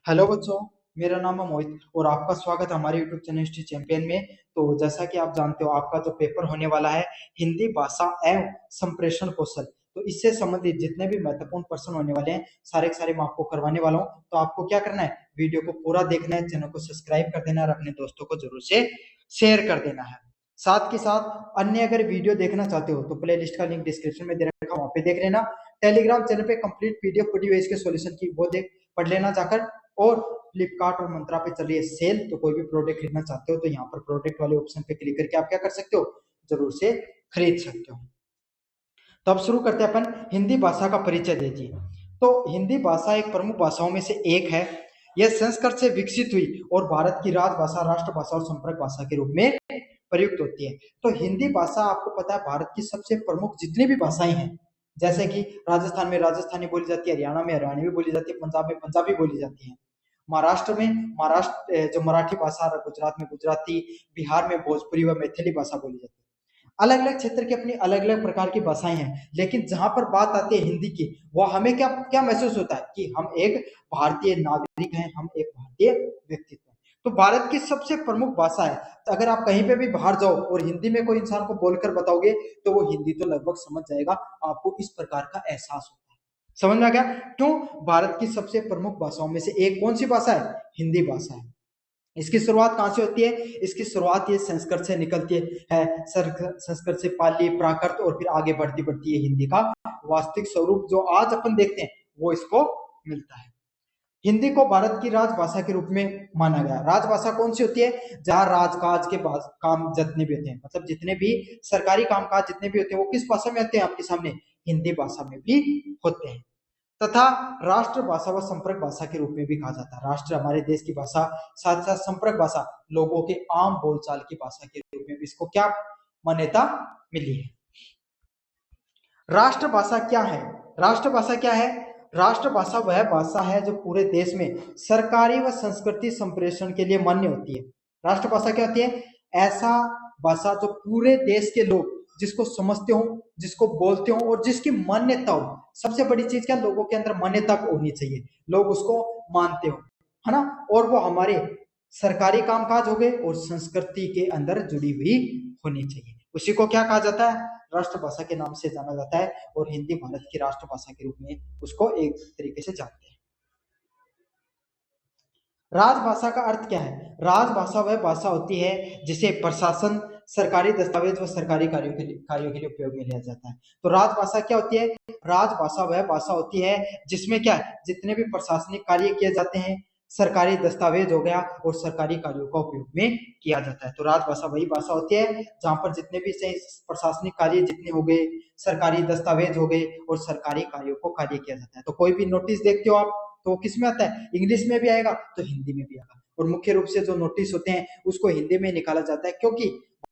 Hello बच्चों, मेरा नाम है मोहित और आपका स्वागत है हमारे यूट्यूब चैनल हिस्ट्री चैंपियन में। तो जैसा कि आप जानते हो, आपका जो पेपर होने वाला है हिंदी भाषा एवं संप्रेषण कौशल, तो इससे संबंधित जितने भी महत्वपूर्ण प्रश्न होने वाले हैं सारे के सारे मैं आपको करवाने वाला हूं। तो आपको क्या करना है, वीडियो को पूरा देखना है, चैनल को सब्सक्राइब कर देना और अपने दोस्तों को जरूर से शेयर कर देना है। साथ के साथ अन्य अगर वीडियो देखना चाहते हो तो प्ले लिस्ट का लिंक डिस्क्रिप्शन में दे रखा, वहां पे देख लेना। टेलीग्राम चैनल पे कंप्लीट पीडीएफ पड़ी हुई इसके सॉल्यूशन की, वो देख पढ़ लेना जाकर। और फ्लिपकार्ट और मंत्रा पे चल रही है सेल, तो कोई भी प्रोडक्ट खरीदना चाहते हो तो यहाँ पर प्रोडक्ट वाले ऑप्शन पे क्लिक करके आप क्या कर सकते हो, जरूर से खरीद सकते हो। तो अब शुरू करते हैं अपन हिंदी भाषा का परिचय दीजिए। तो हिंदी भाषा एक प्रमुख भाषाओं में से एक है। यह संस्कृत से विकसित हुई और भारत की राजभाषा, राष्ट्रभाषा और संपर्क भाषा के रूप में प्रयुक्त होती है। तो हिंदी भाषा आपको पता है भारत की सबसे प्रमुख जितनी भी भाषाएं हैं, जैसे कि राजस्थान में राजस्थानी बोली जाती है, हरियाणा में हरियाणवी बोली जाती है, पंजाब में पंजाबी बोली जाती है, महाराष्ट्र में महाराष्ट्र जो मराठी भाषा, गुजरात में गुजराती, बिहार में भोजपुरी व मैथिली भाषा बोली जाती है। अलग अलग क्षेत्र की अपनी अलग अलग प्रकार की भाषाएं हैं, लेकिन जहां पर बात आती है हिंदी की, वो हमें क्या क्या महसूस होता है कि हम एक भारतीय नागरिक हैं, हम एक भारतीय व्यक्तित्व हैं। तो भारत की सबसे प्रमुख भाषा है। तो अगर आप कहीं पे भी बाहर जाओ और हिंदी में कोई इंसान को बोलकर बताओगे तो वो हिंदी तो लगभग समझ जाएगा, आपको इस प्रकार का एहसास होता है। समझ में आ गया क्यों भारत की सबसे प्रमुख भाषाओं में से एक कौन सी भाषा है, हिंदी भाषा है। इसकी शुरुआत कहां से होती है, इसकी शुरुआत ये संस्कृत से निकलती है। संस्कृत से पाली, प्राकृत और फिर आगे बढ़ती बढ़ती है हिंदी का वास्तविक स्वरूप जो आज अपन देखते हैं वो इसको मिलता है। हिंदी को भारत की राजभाषा के रूप में माना गया। राजभाषा कौन सी होती है, जहां राजकाज के काम जितने भी होते हैं, मतलब जितने भी सरकारी कामकाज जितने भी होते हैं वो किस भाषा में होते हैं, आपके सामने हिंदी भाषा में भी होते हैं। तथा राष्ट्रभाषा व संपर्क भाषा के रूप में भी कहा जाता है। राष्ट्र हमारे देश की भाषा, साथ साथ संपर्क भाषा लोगों के आम बोलचाल की भाषा के रूप में भी इसको क्या मान्यता मिली है। राष्ट्रभाषा क्या है, राष्ट्रभाषा क्या है, राष्ट्रभाषा वह भाषा है जो पूरे देश में सरकारी व संस्कृति संप्रेषण के लिए मान्य होती है। राष्ट्रभाषा क्या होती है, ऐसा भाषा जो पूरे देश के लोग जिसको समझते हो, जिसको बोलते हो और जिसकी मान्यता हो। सबसे बड़ी चीज क्या, लोगों के अंदर मान्यता होनी चाहिए, लोग उसको मानते हो, है ना। और वो हमारे सरकारी कामकाज हो गए और संस्कृति के अंदर जुड़ी हुई होनी चाहिए। उसी को क्या कहा जाता है, राष्ट्रभाषा के नाम से जाना जाता है। और हिंदी भारत की राष्ट्रभाषा के रूप में उसको एक तरीके से जानते हैं। राजभाषा का अर्थ क्या है, राजभाषा वह भाषा होती है जिसे प्रशासन, सरकारी दस्तावेज व सरकारी कार्यों के लिए उपयोग में लिया जाता है। तो राजभाषा क्या होती है, राजभाषा वह भाषा होती है जिसमें क्या है, जितने भी प्रशासनिक कार्य किए जाते हैं, सरकारी दस्तावेज हो गया और सरकारी कार्यों का उपयोग में किया जाता है। तो राजभाषा वही भाषा होती है जहां पर जितने भी प्रशासनिक कार्य जितने हो गए, सरकारी दस्तावेज हो गए और सरकारी कार्यों को कार्य किया जाता है। तो कोई भी नोटिस देखते हो आप तो वो किस में आता है, इंग्लिश में भी आएगा तो हिंदी में भी आएगा। और मुख्य रूप से जो नोटिस होते हैं उसको हिंदी में निकाला जाता है, क्योंकि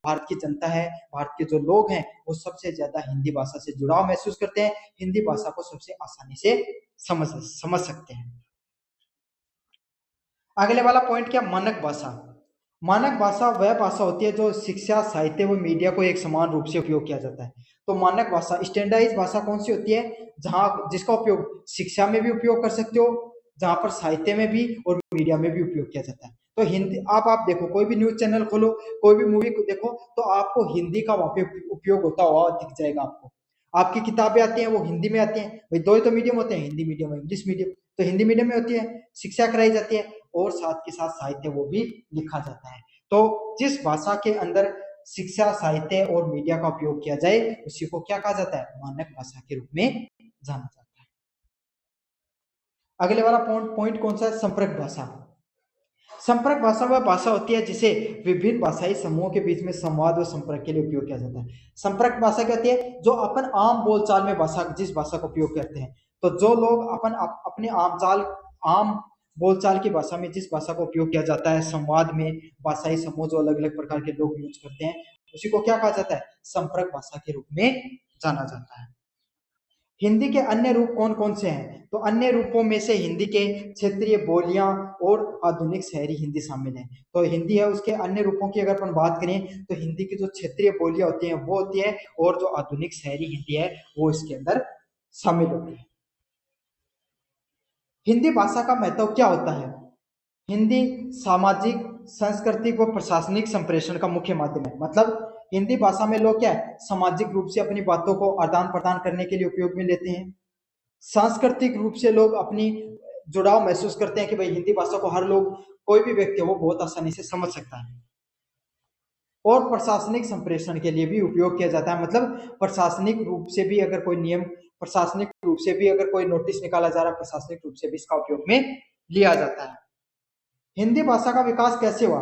भारत की जनता है, भारत के जो लोग हैं वो सबसे ज्यादा हिंदी भाषा से जुड़ाव महसूस करते हैं, हिंदी भाषा को सबसे आसानी से समझ सकते हैं। अगले वाला पॉइंट क्या, मानक भाषा। मानक भाषा वह भाषा होती है जो शिक्षा, साहित्य व मीडिया को एक समान रूप से उपयोग किया जाता है। तो मानक भाषा, स्टैंडर्डाइज भाषा कौन सी होती है, जहां जिसका उपयोग शिक्षा में भी उपयोग कर सकते हो, जहां पर साहित्य में भी और मीडिया में भी उपयोग किया जाता है। तो हिंदी आप देखो, कोई भी न्यूज चैनल खोलो, कोई भी मूवी को देखो, तो आपको हिंदी का वहां पे उपयोग होता हुआ दिख जाएगा। आपको आपकी किताबें आती हैं वो हिंदी में आती हैं, भाई दो ही तो मीडियम होते हैं, हिंदी मीडियम और इंग्लिश मीडियम। तो हिंदी मीडियम में होती है, शिक्षा कराई जाती है और साथ के साथ साहित्य वो भी लिखा जाता है। तो जिस भाषा के अंदर शिक्षा, साहित्य और मीडिया का उपयोग किया जाए उसी को क्या कहा जाता है, मानक भाषा के रूप में जाना जाता है। अगले वाला पॉइंट कौन सा है, संपर्क भाषा। संपर्क भाषा वह भाषा होती है जिसे विभिन्न भाषाई समूहों के बीच में संवाद व संपर्क के लिए उपयोग किया जाता है। संपर्क भाषा क्या होती है, जो अपन आम बोलचाल में भाषा, जिस भाषा का उपयोग करते हैं, तो जो लोग अपने आम बोलचाल की भाषा में जिस भाषा का उपयोग किया जाता है संवाद में, भाषाई समूह जो अलग अलग प्रकार के लोग यूज करते हैं, उसी को क्या कहा जाता है, संपर्क भाषा के रूप में जाना जाता है। हिंदी के अन्य रूप कौन कौन से हैं, तो अन्य रूपों में से हिंदी के क्षेत्रीय बोलियां और आधुनिक शहरी हिंदी शामिल है। तो हिंदी है, उसके अन्य रूपों की अगर अपन बात करें तो हिंदी की जो क्षेत्रीय बोलियां होती हैं वो होती है, और जो आधुनिक शहरी हिंदी है वो इसके अंदर शामिल होती है। हिंदी भाषा का महत्व क्या होता है, हिंदी सामाजिक, सांस्कृतिक व प्रशासनिक संप्रेषण का मुख्य माध्यम है। मतलब हिंदी भाषा में लोग क्या है, सामाजिक रूप से अपनी बातों को आदान प्रदान करने के लिए उपयोग में लेते हैं। सांस्कृतिक रूप से लोग अपनी जुड़ाव महसूस करते हैं कि भाई हिंदी भाषा को हर लोग, कोई भी व्यक्ति हो वो बहुत आसानी से समझ सकता है। और प्रशासनिक संप्रेषण के लिए भी उपयोग किया जाता है। मतलब प्रशासनिक रूप से भी अगर कोई नियम, प्रशासनिक रूप से भी अगर कोई नोटिस निकाला जा रहा है, प्रशासनिक रूप से भी इसका उपयोग में लिया जाता है। हिंदी भाषा का विकास कैसे हुआ?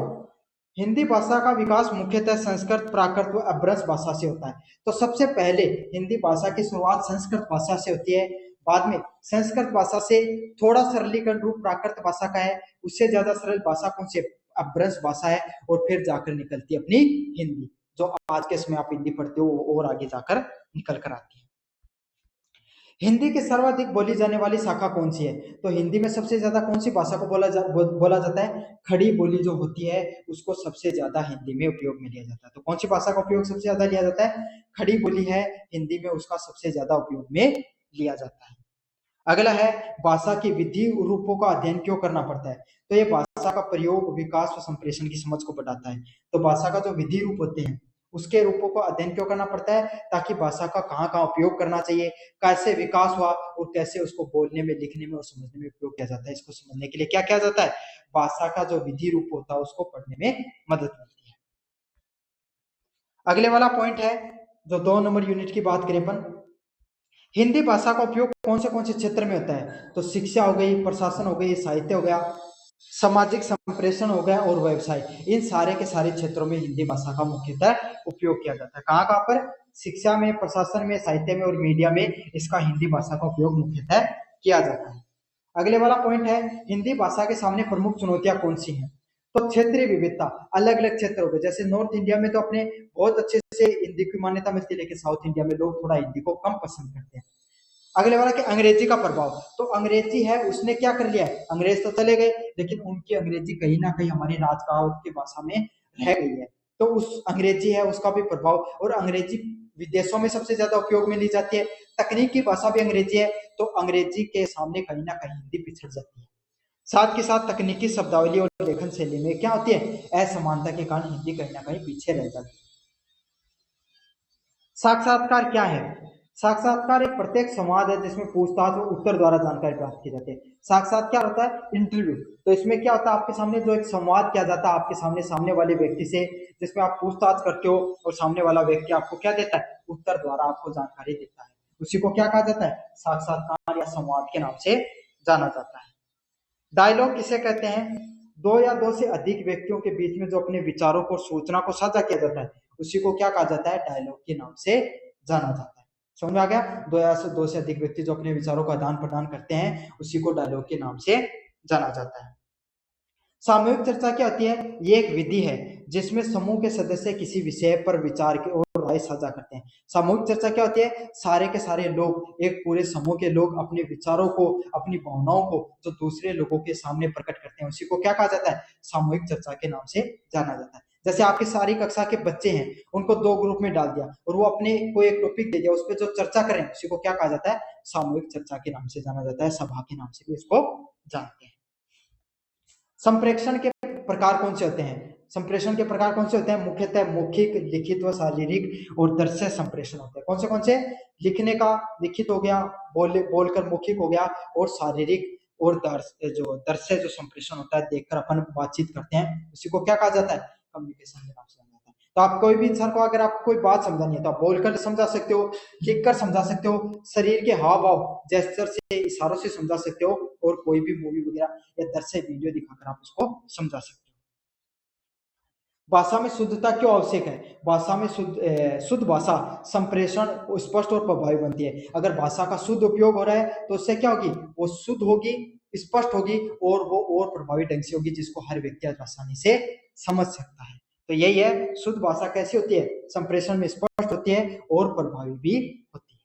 हिंदी भाषा का विकास मुख्यतः संस्कृत, प्राकृत व अपभ्रंश भाषा से होता है। तो सबसे पहले हिंदी भाषा की शुरुआत संस्कृत भाषा से होती है। बाद में संस्कृत भाषा से थोड़ा सरलीकरण रूप प्राकृत भाषा का है, उससे ज्यादा सरल भाषा कौन सी? अपभ्रंश भाषा है। और फिर जाकर निकलती है अपनी हिंदी, जो आज के समय आप हिंदी पढ़ते हो और आगे जाकर निकल कर आती है। हिंदी की सर्वाधिक बोली जाने वाली शाखा कौन सी है? तो हिंदी में सबसे ज्यादा कौन सी भाषा को बोला जाता है? खड़ी बोली जो होती है उसको सबसे ज्यादा हिंदी में उपयोग में लिया जाता है। तो कौन सी भाषा का उपयोग सबसे ज्यादा लिया जाता है? खड़ी बोली है हिंदी में, उसका सबसे ज्यादा उपयोग में लिया जाता है। अगला है, भाषा की विधि रूपों का अध्ययन क्यों करना पड़ता है? तो ये भाषा का प्रयोग, विकास और संप्रेषण की समझ को बढ़ाता है। तो भाषा का जो विधि रूप होते हैं उसके रूपों का अध्ययन क्यों करना पड़ता है? ताकि भाषा का कहाँ कहाँ उपयोग करना चाहिए, कैसे विकास हुआ और कैसे उसको बोलने में, लिखने में और समझने में उपयोग किया जाता है, इसको समझने के लिए क्या किया जाता है? भाषा का जो विधि रूप होता है उसको पढ़ने में मदद मिलती है। अगले वाला पॉइंट है, जो 2 नंबर यूनिट की बात करें अपन, हिंदी भाषा का उपयोग कौन से क्षेत्र में होता है? तो शिक्षा हो गई, प्रशासन हो गई, साहित्य हो गया, सामाजिक संप्रेषण हो गया और व्यवसाय, इन सारे के सारे क्षेत्रों में हिंदी भाषा का मुख्यतः उपयोग किया जाता है। कहाँ कहाँ पर? शिक्षा में, प्रशासन में, साहित्य में और मीडिया में इसका हिंदी भाषा का उपयोग मुख्यतः किया जाता है। अगले वाला पॉइंट है, हिंदी भाषा के सामने प्रमुख चुनौतियां कौन सी हैं? तो क्षेत्रीय विविधता, अलग अलग क्षेत्र हो गए। जैसे नॉर्थ इंडिया में तो अपने बहुत अच्छे से हिंदी की मान्यता मिलती है, लेकिन साउथ इंडिया में लोग थोड़ा हिंदी को कम पसंद करते हैं। अगले वाला कि अंग्रेजी का प्रभाव, तो अंग्रेजी है उसने क्या कर लिया है, अंग्रेज तो चले गए लेकिन उनकी अंग्रेजी कहीं ना कहीं हमारी राजकाज की भाषा में रह गई है। तो उस अंग्रेजी है उसका भी प्रभाव, और अंग्रेजी विदेशों में सबसे ज्यादा उपयोग में ली जाती है। तकनीक की भाषा भी अंग्रेजी है, तो अंग्रेजी के सामने कहीं ना कहीं हिंदी पिछड़ जाती है। साथ के साथ तकनीकी शब्दावली और लेखन शैली में क्या होती है, असमानता के कारण हिंदी कहीं ना कहीं पीछे रह जाती है। साक्षात्कार क्या है? साक्षात्कार एक प्रत्येक संवाद है जिसमें पूछताछ और उत्तर द्वारा जानकारी प्राप्त की जाती है। साक्षात्कार होता है इंटरव्यू, तो इसमें क्या होता है, आपके सामने जो एक संवाद किया जाता है आपके सामने, सामने वाले व्यक्ति से, जिसमें आप पूछताछ करते हो और सामने वाला व्यक्ति आपको क्या देता है, उत्तर द्वारा आपको जानकारी देता है, उसी को क्या कहा जाता है, साक्षात्कार या संवाद के नाम से जाना जाता है। डायलॉग किसे कहते हैं? दो या दो से अधिक व्यक्तियों के बीच में जो अपने विचारों को, सूचना को साझा किया जाता है, उसी को क्या कहा जाता है, डायलॉग के नाम से जाना जाता है। समझ में आ गया? दो से अधिक व्यक्ति जो अपने विचारों का आदान प्रदान करते हैं उसी को डायलॉग के नाम से जाना जाता है। सामूहिक चर्चा क्या होती है? ये एक विधि है जिसमें समूह के सदस्य किसी विषय पर विचार की और राय साझा करते हैं। सामूहिक चर्चा क्या होती है? सारे के सारे लोग, एक पूरे समूह के लोग अपने विचारों को, अपनी भावनाओं को जो दूसरे लोगों के सामने प्रकट करते हैं उसी को क्या कहा जाता है, सामूहिक चर्चा के नाम से जाना जाता है। जैसे आपकी सारी कक्षा के बच्चे हैं, उनको 2 ग्रुप में डाल दिया और वो अपने को एक टॉपिक दे दिया, उस पर जो चर्चा करें उसी को क्या कहा जाता है, सामूहिक चर्चा के नाम से जाना जाता है, सभा के नाम से भी इसको जानते हैं। संप्रेषण के प्रकार कौन से होते हैं? संप्रेषण के प्रकार कौन से होते हैं? मुख्यतः मौखिक, लिखित व शारीरिक और दृश्य संप्रेषण होते हैं। कौन से? लिखने का लिखित हो गया, बोलकर मौखिक हो गया, और शारीरिक और दृश्य जो संप्रेषण होता है, देखकर अपन बातचीत करते हैं, उसी को क्या कहा जाता है, कम्युनिकेशन के नाम से जाना जाता है। तो आप कोई भी इंसान को अगर आपको कोई बात समझानी है तो आप बोलकर समझा सकते हो, लिखकर समझा सकते हो, शरीर के हाव भाव, जेस्चर से, इशारों से समझा सकते हो, और कोई भी मूवी वगैरह या दृश्य वीडियो दिखाकर आप उसको समझा सकते हो। भाषा में शुद्धता क्यों आवश्यक है? भाषा में शुद्ध भाषा संप्रेषण स्पष्ट और प्रभावी बनती है। अगर भाषा का शुद्ध उपयोग हो रहा है तो उससे क्या होगी, वो शुद्ध होगी, स्पष्ट होगी, और वो और प्रभावी ढंग से होगी, जिसको हर व्यक्ति आसानी से समझ सकता है। तो यही है, शुद्ध भाषा कैसी होती है, संप्रेषण में स्पष्ट होती है और प्रभावी भी होती है।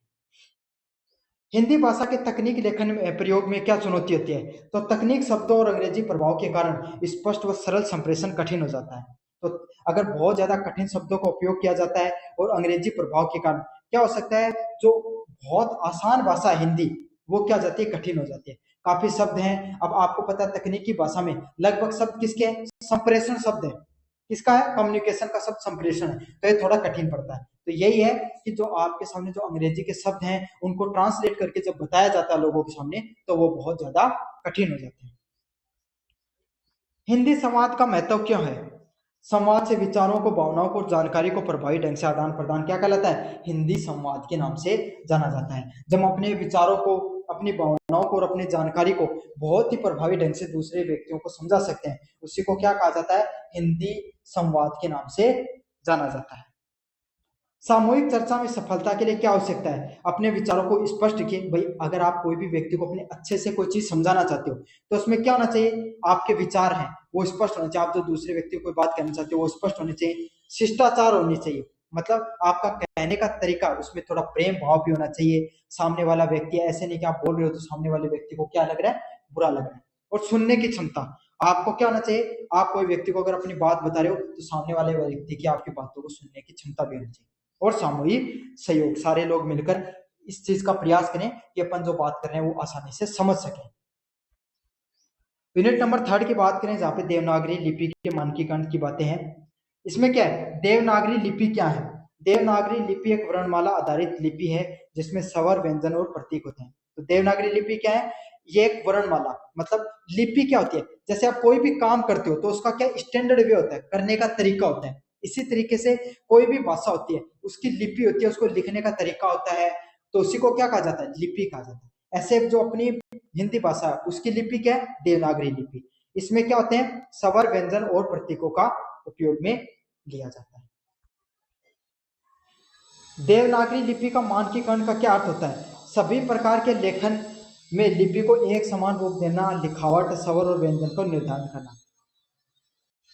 हिंदी भाषा के तकनीक लेखन में प्रयोग में क्या चुनौती होती है? तो तकनीक शब्दों और अंग्रेजी प्रभाव के कारण स्पष्ट व सरल संप्रेषण कठिन हो जाता है। तो अगर बहुत ज्यादा कठिन शब्दों का उपयोग किया जाता है और अंग्रेजी प्रभाव के कारण क्या हो सकता है, जो बहुत आसान भाषा है हिंदी, वो क्या जाती है, कठिन हो जाती है। काफी शब्द हैं। अब आपको पता है तकनीकी भाषा में लगभग शब्द किसके हैं? संप्रेषण शब्द है। किसका है? कम्युनिकेशन का शब्द संप्रेषण है, तो ये थोड़ा कठिन पड़ता है। तो यही है कि जो आपके सामने जो अंग्रेजी के शब्द हैं उनको ट्रांसलेट करके जब बताया जाता है लोगों के सामने तो वो बहुत ज्यादा कठिन हो जाते हैं। हिंदी संवाद का महत्व क्यों है? संवाद से विचारों को, भावनाओं को, जानकारी को प्रभावी ढंग से आदान प्रदान क्या कहलाता है? हिंदी संवाद के नाम से जाना जाता है। जब हम अपने विचारों को, अपनी भावनाओं को और अपनी जानकारी को बहुत ही प्रभावी ढंग से दूसरे व्यक्तियों को समझा सकते हैं, उसी को क्या कहा जाता है? हिंदी संवाद के नाम से जाना जाता है। सामूहिक चर्चा में सफलता के लिए क्या आवश्यकता है? अपने विचारों को स्पष्ट किए। भाई अगर आप कोई भी व्यक्ति को अपने अच्छे से कोई चीज समझाना चाहते हो तो उसमें क्या होना चाहिए? आपके विचार हैं वो स्पष्ट होने चाहिए। आप जो दूसरे व्यक्ति को कोई बात कहना चाहते हो वो स्पष्ट होनी चाहिए। शिष्टाचार होनी चाहिए, मतलब आपका कहने का तरीका, उसमें थोड़ा प्रेम भाव भी होना चाहिए। सामने वाला व्यक्ति, ऐसे नहीं कि आप बोल रहे हो तो सामने वाले व्यक्ति को क्या लग रहा है? बुरा लग रहा है। और सुनने की क्षमता, आपको क्या होना चाहिए? आप कोई व्यक्ति को अगर अपनी बात बता रहे हो तो सामने वाले व्यक्ति की आपकी बातों को सुनने की क्षमता भी होनी चाहिए। और सामूहिक सहयोग, सारे लोग मिलकर इस चीज का प्रयास करें कि अपन जो बात कर रहे हैं वो आसानी से समझ सकें। यूनिट नंबर 3 की बात करें जहां पे देवनागरी लिपि के मानकीकरण की बातें हैं। इसमें क्या है? देवनागरी लिपि क्या है? देवनागरी लिपि एक वर्णमाला आधारित लिपि है जिसमें स्वर, व्यंजन और प्रतीक होते हैं। तो देवनागरी लिपि क्या है? ये एक वर्णमाला, मतलब लिपि क्या होती है? जैसे आप कोई भी काम करते हो तो उसका क्या स्टैंडर्ड वे होता है, करने का तरीका होता है। इसी तरीके से कोई भी भाषा होती है उसकी लिपि होती है, उसको लिखने का तरीका होता है, तो उसी को क्या कहा जाता है? लिपि कहा जाता है। ऐसे जो अपनी हिंदी भाषा है उसकी लिपि क्या है? देवनागरी लिपि। इसमें क्या होते हैं? स्वर, व्यंजन और प्रतीकों का उपयोग में लिया जाता है। देवनागरी लिपि का मानकीकरण का क्या अर्थ होता है? सभी प्रकार के लेखन में लिपि को एक समान रूप देना, लिखावट, स्वर और व्यंजन को निर्धारण करना।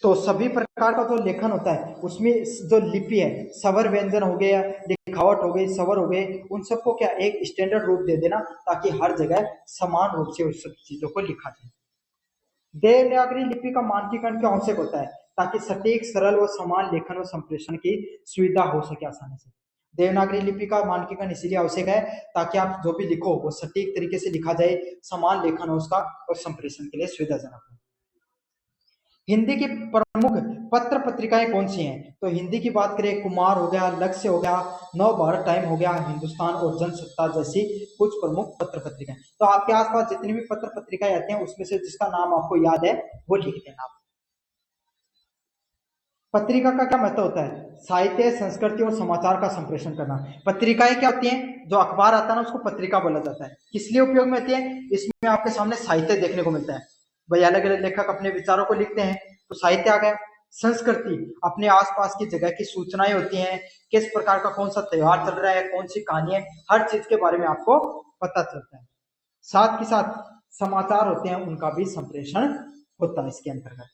तो सभी प्रकार का जो लेखन होता है उसमें जो लिपि है, स्वर व्यंजन हो गया, लिखावट हो गई, स्वर हो गए, उन सबको क्या एक स्टैंडर्ड रूप दे देना ताकि हर जगह समान रूप से उस सब चीजों को लिखा जाए। देवनागरी लिपि का मानकीकरण क्यों आवश्यक होता है? ताकि सटीक, सरल व समान लेखन और संप्रेषण की सुविधा हो सके आसानी से। देवनागरी लिपि का मानकीकरण इसीलिए आवश्यक है ताकि आप जो भी लिखो वो सटीक तरीके से लिखा जाए, समान लेखन हो उसका और संप्रेषण के लिए सुविधाजनक हो। हिंदी की प्रमुख पत्र पत्रिकाएं कौन सी हैं? तो हिंदी की बात करें, कुमार हो गया, लक्ष्य हो गया, नव भारत टाइम हो गया, हिंदुस्तान और जनसत्ता जैसी कुछ प्रमुख पत्र पत्रिकाएं। तो आपके आसपास जितनी भी पत्र पत्रिकाएं आती हैं उसमें से जिसका नाम आपको याद है वो लिख देना आप। पत्रिका का क्या महत्व होता है? साहित्य, संस्कृति और समाचार का संप्रेषण करना। पत्रिकाएं क्या होती हैं? जो अखबार आता है ना उसको पत्रिका बोला जाता है। किस लिए उपयोग में आती है? इसमें आपके सामने साहित्य देखने को मिलता है। भाई अलग अलग लेखक अपने विचारों को लिखते हैं तो साहित्य आ गया। संस्कृति, अपने आसपास की जगह की सूचनाएं होती हैं, किस प्रकार का कौन सा त्योहार चल रहा है, कौन सी कहानी है, हर चीज के बारे में आपको पता चलता है। साथ ही साथ समाचार होते हैं उनका भी संप्रेषण होता है इसके अंतर्गत।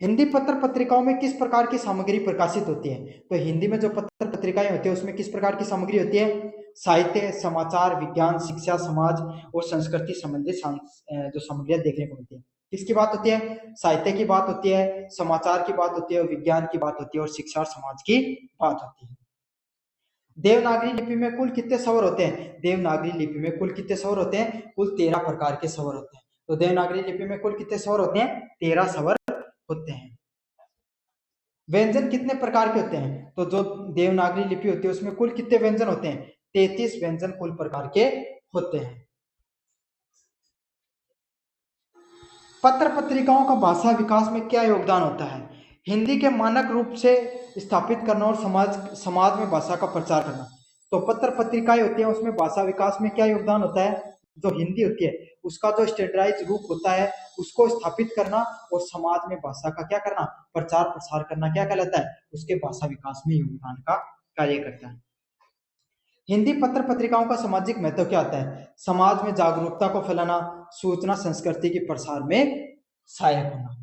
हिंदी पत्र पत्रिकाओं में किस प्रकार की सामग्री प्रकाशित होती है? तो हिंदी में जो पत्र पत्रिकाएं होती है उसमें किस प्रकार की सामग्री होती है? साहित्य, समाचार, विज्ञान, शिक्षा, समाज और संस्कृति संबंधी जो सामग्रियां देखने को मिलती है। किसकी बात होती है? साहित्य की बात होती है, समाचार की बात होती है, विज्ञान की बात होती है और शिक्षा और समाज की बात होती है। देवनागरी लिपि में कुल कितने स्वर होते हैं? देवनागरी लिपि में कुल कितने स्वर होते हैं? कुल 13 प्रकार के स्वर होते हैं। तो देवनागरी लिपि में कुल कितने स्वर होते हैं? 13 स्वर होते हैं। व्यंजन कितने प्रकार के होते हैं? तो जो देवनागरी लिपि होती है उसमें कुल कितने व्यंजन होते हैं? 33 व्यंजन कुल प्रकार के होते हैं। पत्र पत्रिकाओं का भाषा विकास में क्या योगदान होता है? हिंदी के मानक रूप से स्थापित करना और समाज में भाषा का प्रचार करना। तो पत्र पत्रिकाएं होती हैं उसमें भाषा विकास में क्या योगदान होता है? जो हिंदी होती है उसका जो स्टैंडर्डाइज रूप होता है उसको स्थापित करना और समाज में भाषा का क्या करना? प्रचार प्रसार करना क्या कहलाता है? उसके भाषा विकास में योगदान का कार्य करता है। हिंदी पत्र पत्रिकाओं का सामाजिक महत्व क्या आता है? समाज में जागरूकता को फैलाना, सूचना संस्कृति के प्रसार में सहायक होना।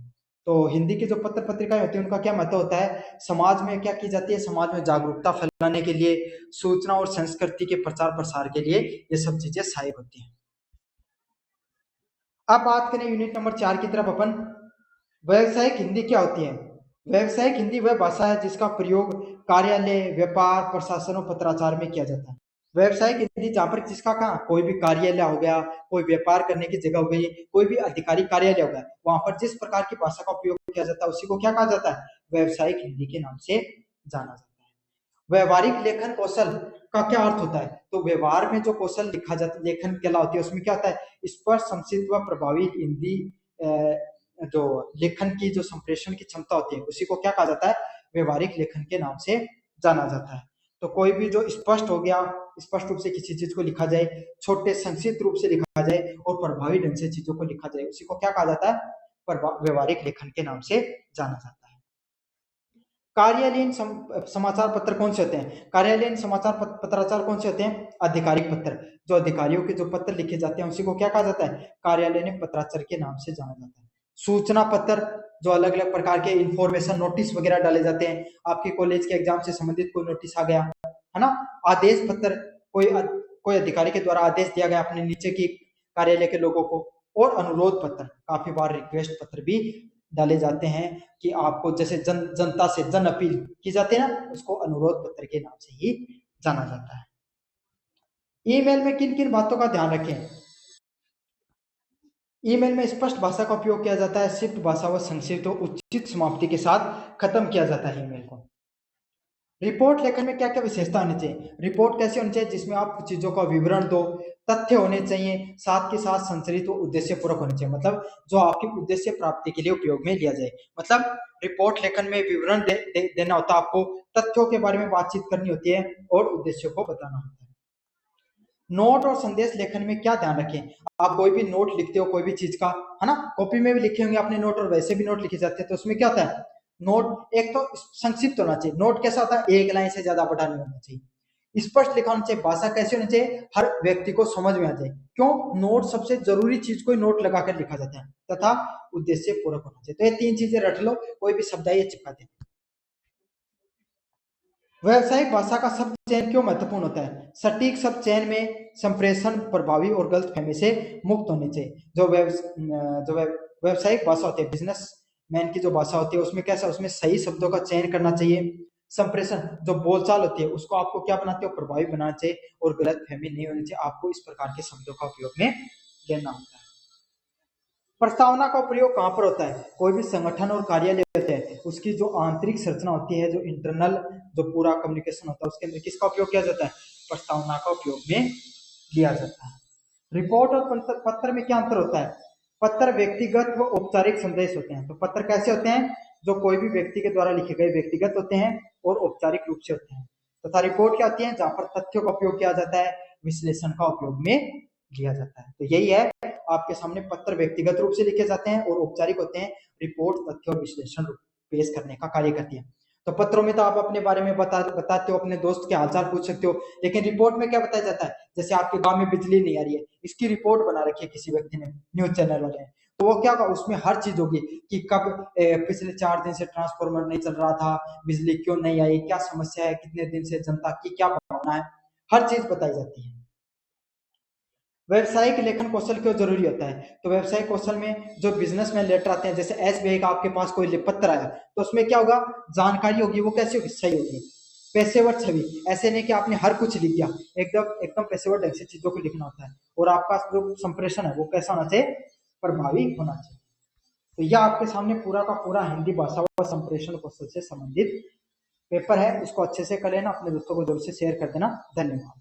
तो हिंदी की जो पत्र पत्रिकाएं होती है उनका क्या महत्व होता है? समाज में क्या की जाती है? समाज में जागरूकता फैलाने के लिए, सूचना और संस्कृति के प्रचार प्रसार के लिए ये सब चीजें सहायक होती हैं। अब बात करें यूनिट नंबर 4 की तरफ अपन। व्यावसायिक हिंदी क्या होती है? व्यावसायिक हिंदी वह भाषा है जिसका प्रयोग कार्यालय, व्यापार, प्रशासन और पत्राचार में किया जाता है। व्यवसायिक हिंदी जहाँ पर जिसका कहा कोई भी कार्यालय हो गया, कोई व्यापार करने की जगह हो गई, कोई भी अधिकारी कार्यालय हो गया, वहां पर जिस प्रकार की भाषा का उपयोग किया जाता है उसी को क्या कहा जाता है, व्यवसायिक हिंदी के नाम से जाना जाता है। व्यवहारिक लेखन कौशल का क्या अर्थ होता है, तो व्यवहार में जो कौशल लिखा जाता लेखन कला होती है उसमें क्या होता है, स्पष्ट, संक्षिप्त व प्रभावी हिंदी जो लेखन की जो संप्रेषण की क्षमता होती है उसी को क्या कहा जाता है, व्यवहारिक लेखन के नाम से जाना जाता है। तो कोई भी जो स्पष्ट हो गया, स्पष्ट रूप से किसी चीज को लिखा जाए, छोटे संक्षिप्त रूप से लिखा जाए और प्रभावी ढंग से चीजों को लिखा जाए उसी को क्या कहा जाता है, व्यवहारिक लेखन के नाम से जाना जाता है। कार्यालयीन समाचार पत्र कौन से होते हैं, कार्यालयीन समाचार पत्राचार कौन से होते हैं, आधिकारिक पत्र, जो अधिकारियों के जो पत्र लिखे जाते हैं उसी को क्या कहा जाता है, कार्यालयीन पत्राचार के नाम से जाना जाता है। सूचना पत्र, जो अलग अलग प्रकार के इंफॉर्मेशन नोटिस वगैरह डाले जाते हैं, आपके कॉलेज के एग्जाम से संबंधित कोई नोटिस आ गया है ना। आदेश पत्र, कोई अधिकारी के द्वारा आदेश दिया गया अपने नीचे की कार्यालय के लोगों को। और अनुरोध पत्र, काफी बार रिक्वेस्ट पत्र भी डाले जाते हैं कि आपको जैसे जनता से जन अपील की जाती है ना, उसको अनुरोध पत्र के नाम से ही जाना जाता है। ईमेल में किन किन बातों का ध्यान रखें, ईमेल में स्पष्ट भाषा का उपयोग किया जाता है, शिफ्ट भाषा व संक्षिप्त और उचित समाप्ति के साथ खत्म किया जाता है ईमेल को। रिपोर्ट लेखन में क्या क्या विशेषता होनी चाहिए, रिपोर्ट कैसे होनी चाहिए, जिसमें आप कुछ चीजों का विवरण दो, तथ्य होने चाहिए, साथ के साथ संचरित और उद्देश्य पूर्वक होने चाहिए, मतलब जो आपके उद्देश्य प्राप्ति के लिए उपयोग में लिया जाए। मतलब रिपोर्ट लेखन में विवरण देना होता है आपको, तथ्यों के बारे में बातचीत करनी होती है और उद्देश्यों को बताना होता है। नोट और संदेश लेखन में क्या ध्यान रखें, आप कोई भी नोट लिखते हो कोई भी चीज का, है ना, कॉपी में भी लिखे होंगे आपने नोट और वैसे भी नोट लिखे जाते हैं, तो उसमें क्या होता है, नोट एक तो संक्षिप्त होना चाहिए, नोट कैसा होता है, एक लाइन से ज्यादा बड़ा नहीं होना चाहिए, स्पष्ट लिखा होना चाहिए, भाषा कैसी होनी चाहिए, हर व्यक्ति को समझ में आ जाए, क्यों, नोट सबसे जरूरी चीज को नोट लगाकर लिखा जाता है, तथा उद्देश्य पूर्वक होना चाहिए। तो ये तीन चीजें रट लो, कोई भी शब्द है ये चिपका दे। व्यावसायिक भाषा का शब्द चयन क्यों महत्वपूर्ण होता है, सटीक शब्द चयन में संप्रेषण प्रभावी और गलतफहमी से मुक्त होने चाहिए। जो व्यावसायिक भाषा होती है, बिजनेस मैन की जो भाषा होती है उसमें कैसा, उसमें सही शब्दों का चयन करना चाहिए, संप्रेषण जो बोलचाल होती है उसको आपको क्या बनाते हो, प्रभावी बनाना चाहिए, और गलतफहमी नहीं होनी चाहिए, आपको इस प्रकार के शब्दों का उपयोग में लेना होता है। प्रस्तावना का प्रयोग कहां पर होता है, कोई भी संगठन और कार्यालय होते हैं उसकी जो आंतरिक संरचना होती है, जो इंटरनल जो पूरा कम्युनिकेशन होता है उसके अंदर किसका उपयोग किया जाता है, प्रस्तावना का उपयोग में लिया जाता है। रिपोर्ट और पत्र में क्या अंतर होता है, पत्र व्यक्तिगत व औपचारिक संदेश होते हैं, तो पत्र कैसे होते हैं, जो कोई भी व्यक्ति के द्वारा लिखे गए व्यक्तिगत होते हैं और औपचारिक रूप से होते हैं, तथा रिपोर्ट क्या होती है, जहां पर तथ्यों का उपयोग किया जाता है, विश्लेषण का उपयोग में लिया जाता है। तो यही है, आपके सामने पत्र व्यक्तिगत रूप से लिखे जाते हैं और औपचारिक होते हैं, रिपोर्ट तथ्य और विश्लेषण पेश करने का कार्य करती है। तो पत्रों में तो आप अपने बारे में बताते हो, अपने दोस्त के हालचाल पूछ सकते हो, लेकिन रिपोर्ट में क्या बताया जाता है, जैसे आपके गांव में बिजली नहीं आ रही है, इसकी रिपोर्ट बना रखी है किसी व्यक्ति ने, न्यूज चैनल वाले, तो वो क्या होगा, उसमें हर चीज होगी कि कब पिछले 4 दिन से ट्रांसफार्मर नहीं चल रहा था, बिजली क्यों नहीं आई, क्या समस्या है, कितने दिन से जनता की क्या भावना है, हर चीज बताई जाती है। व्यवसायिक लेखन कौशल क्यों जरूरी होता है, तो व्यवसायिक कौशल में जो बिजनेसमैन लेटर आते हैं, जैसे एसबीआई का आपके पास कोई पत्र आया, तो उसमें क्या होगा, जानकारी होगी, वो कैसी होगी, सही होगी, पेशेवर छवि, ऐसे नहीं कि आपने हर कुछ लिख दिया, एकदम एकदम पेशेवर ढंग से चीजों को लिखना होता है, और आपका जो संप्रेषण है वो कैसा होना चाहिए, प्रभावी होना चाहिए। तो यह आपके सामने पूरा का पूरा हिंदी भाषा व संप्रेषण कौशल से संबंधित पेपर है, उसको अच्छे से कर लेना, अपने दोस्तों को जरूर से शेयर कर देना। धन्यवाद।